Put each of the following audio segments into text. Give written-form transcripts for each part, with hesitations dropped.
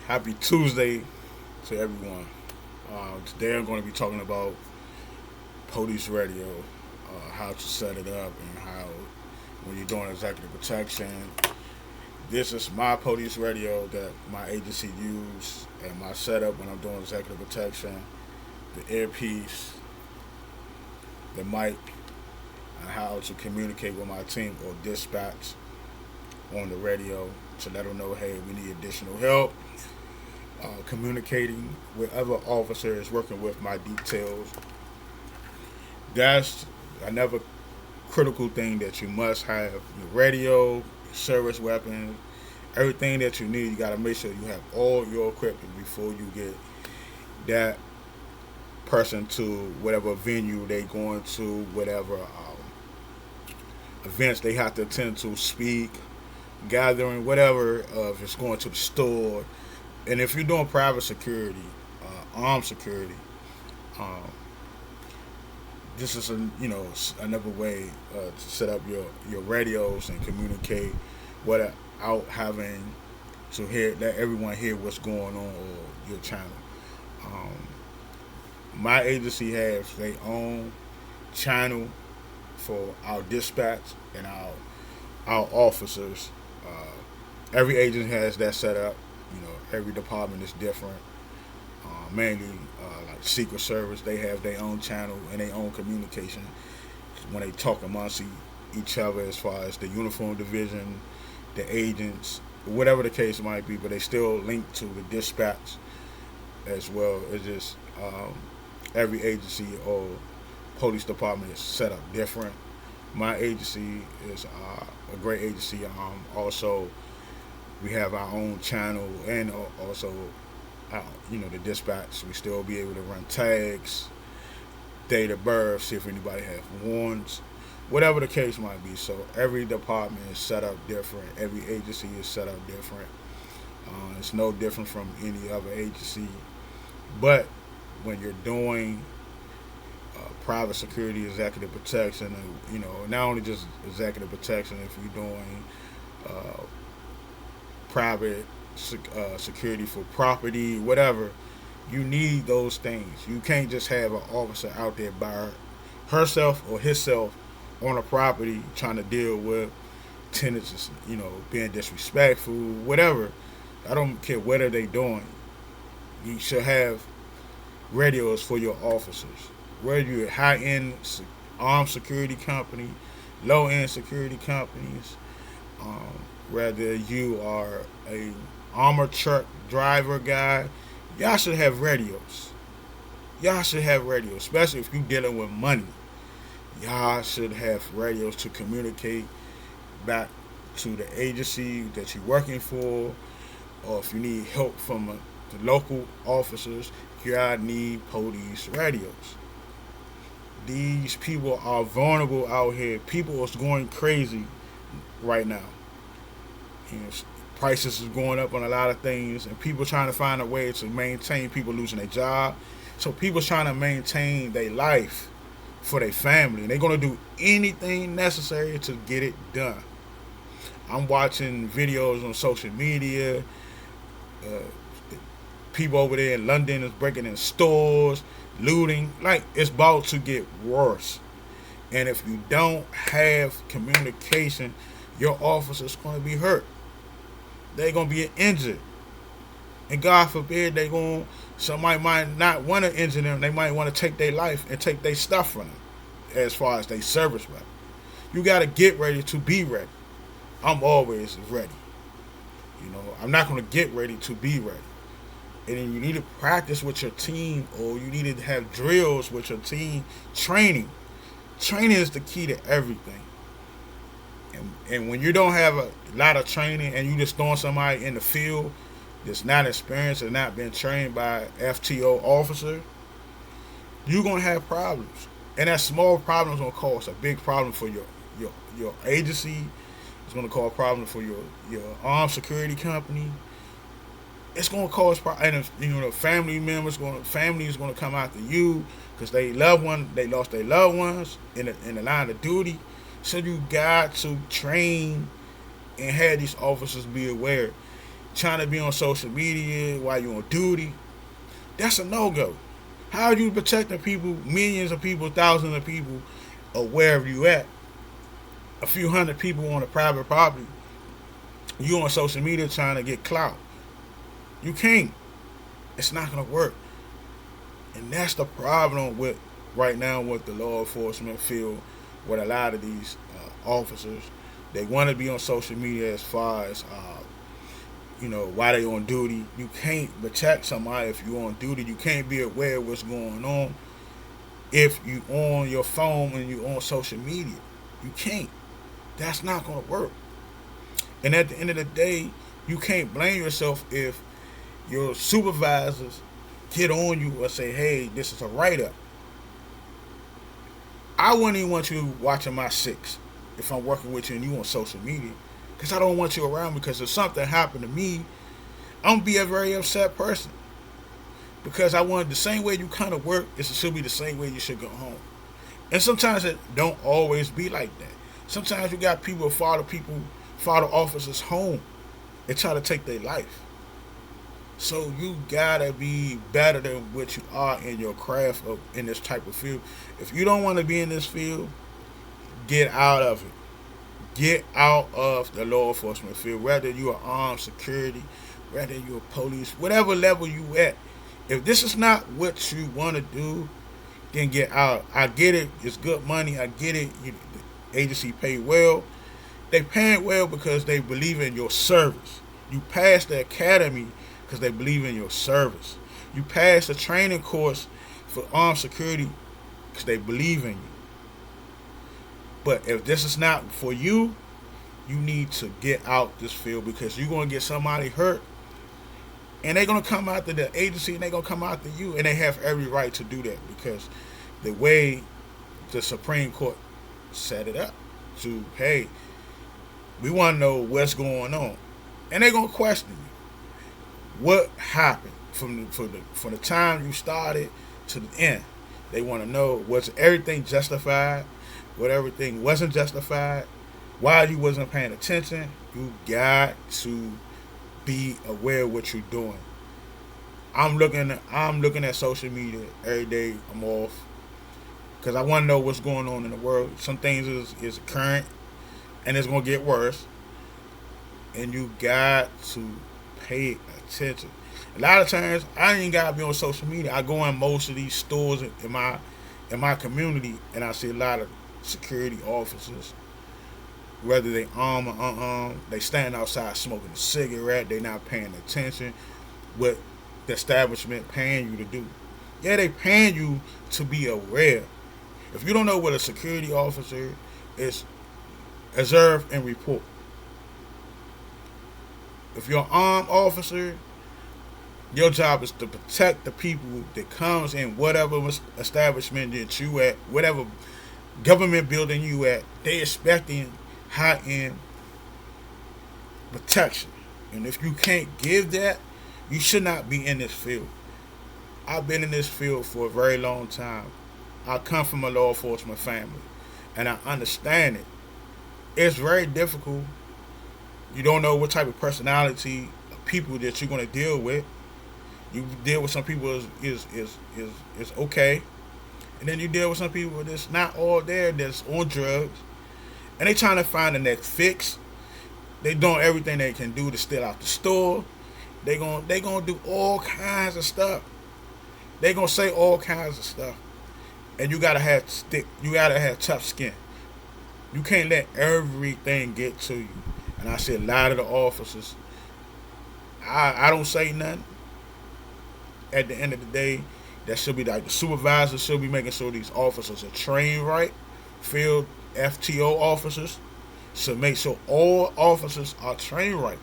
Happy Tuesday to everyone. Today I'm going to be talking about police radio, how to set it up, and how when you're doing executive protection. This is my police radio that my agency use and my setup when I'm doing executive protection. The earpiece, the mic, and how to communicate with my team or dispatch on the radio to let them know, hey, we need additional help. Communicating with other officers, working with my details. That's another critical thing that you must have: your radio, service weapons, everything that you need. You got to make sure you have all your equipment before you get that person to whatever venue they going to, whatever events they have to attend to, speak, gathering, whatever. If it's going to the store, and if you're doing private security, armed security, um, this is another way to set up your radios and communicate without having to hear let everyone hear what's going on or your channel. Um, my agency has their own channel for our dispatch and our officers. Every agent has that set up. Every department is different. Mainly, like Secret Service, they have their own channel and their own communication when they talk amongst each other as far as the uniform division, the agents, whatever the case might be. But they still link to the dispatch as well. It's just every agency or police department is set up different. My agency is a great agency. Also, we have our own channel and also the dispatch. We still be able to run tags, date of birth, see if anybody has warrants, whatever the case might be. So every department is set up different. Every agency is set up different. It's no different from any other agency. But when you're doing private security, executive protection, and not only just executive protection, if you're doing uh, private security for property, whatever, you need those things. You can't just have an officer out there by herself or himself on a property trying to deal with tenants, being disrespectful, whatever. I don't care what are they doing. You should have radios for your officers. Whether you're high-end armed security company, low-end security companies, whether you are a armor truck driver guy, y'all should have radios. Y'all should have radios, especially if you're dealing with money. Y'all should have radios to communicate back to the agency that you're working for, or if you need help from the local officers, y'all need police radios. These people are vulnerable out here. People are going crazy right now. You know, prices is going up on a lot of things, and people trying to find a way to maintain. People losing their job, so people trying to maintain their life for their family, and they're gonna do anything necessary to get it done. I'm watching videos on social media. Uh, People over there in London is breaking in stores, looting. Like, it's about to get worse. And if you don't have communication, your officer's going to be hurt. They're going to be injured. And God forbid somebody might not want to injure them. They might want to take their life and take their stuff from them as far as their service weapon. You got to get ready to be ready. I'm always ready. I'm not going to get ready to be ready. And then you need to practice with your team, or you need to have drills with your team. Training is the key to everything. And when you don't have a lot of training and you just throwing somebody in the field that's not experienced and not been trained by FTO officer, you're gonna have problems. And that small problem is gonna cause a big problem for your agency. It's gonna cause a problem for your armed security company. It's gonna cause problems, and families gonna come after you because they lost their loved ones in the line of duty. So you got to train and have these officers be aware trying to be on social media while you're on duty, that's a no-go. How are you protecting people, millions of people, thousands of people, or wherever you at? A few hundred people on a private property. You on social media trying to get clout. You can't. It's not gonna work. And that's the problem with right now with the law enforcement field, with a lot of these officers. They want to be on social media as far as while they on duty. You can't protect somebody if you're on duty. You can't be aware of what's going on if you on your phone and you on social media. You can't. That's not gonna work. And at the end of the day, you can't blame yourself if your supervisors get on you or say, "Hey, this is a write-up." I wouldn't even want you watching my six if I'm working with you and you on social media, because I don't want you around. Because if something happened to me, I'm gonna be a very upset person. Because I want the same way you kind of work, it should be the same way you should go home. And sometimes it don't always be like that. Sometimes you got people follow officers home and try to take their life. So you gotta be better than what you are in your craft in this type of field. If you don't want to be in this field, get out of it. Get out of the law enforcement field. Whether you are armed security, whether you're police, whatever level you at. If this is not what you want to do, then get out. I get it. It's good money. I get it. The agency pay well. They paying well because they believe in your service. You pass the academy because they believe in your service. You pass the training course for armed security because they believe in you. But if this is not for you, you need to get out this field, because you're going to get somebody hurt. And they're going to come after the agency and they're going to come after you. And they have every right to do that, because the way the Supreme Court set it up to, hey, we want to know what's going on. And they're going to question you. What happened from the time you started to the end? They want to know, was everything justified? What everything wasn't justified? Why you wasn't paying attention? You got to be aware of what you're doing. I'm looking at social media every day. I'm off because I want to know what's going on in the world. Some things is current and it's gonna get worse, and you got to pay attention. A lot of times I ain't gotta be on social media. I go in most of these stores in my community, and I see a lot of security officers, whether they armed or unarmed. They stand outside smoking a cigarette. They not paying attention what the establishment paying you to do. Yeah, they paying you to be aware. If you don't know what a security officer is, observe and report. If you're an armed officer, your job is to protect the people that comes in whatever establishment that you at, whatever government building you at. They expecting high-end protection. And if you can't give that, you should not be in this field. I've been in this field for a very long time. I come from a law enforcement family, and I understand it. It's very difficult. You don't know what type of personality of people that you're going to deal with. You deal with some people is okay, and then you deal with some people that's not all there, that's on drugs, and they trying to find the next fix. They doing everything they can do to steal out the store. They gonna do all kinds of stuff. They gonna say all kinds of stuff, and you gotta have tough skin. You can't let everything get to you. And I see a lot of the officers. I don't say nothing. At the end of the day, that should be like the supervisor should be making sure these officers are trained right. Field FTO officers should make sure all officers are trained right.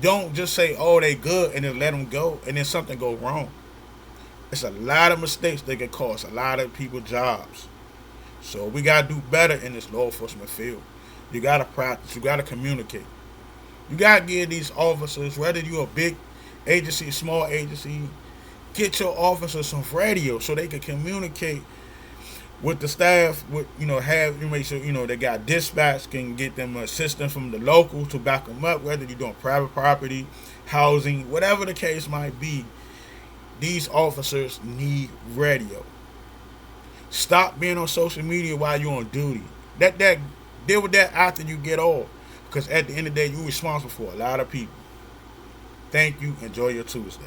Don't just say, "Oh, they good," and then let them go, and then something go wrong. It's a lot of mistakes that can cost a lot of people jobs. So we gotta do better in this law enforcement field. You gotta practice. You gotta communicate. You gotta give these officers, whether you're a big agency, small agency, get your officers some radio so they can communicate with the staff. With have you make sure they got dispatch can get them assistance from the local to back them up. Whether you're doing private property, housing, whatever the case might be. These officers need radio. Stop being on social media while you're on duty. That deal with that after you get off. Because at the end of the day, you're responsible for a lot of people. Thank you. Enjoy your Tuesday.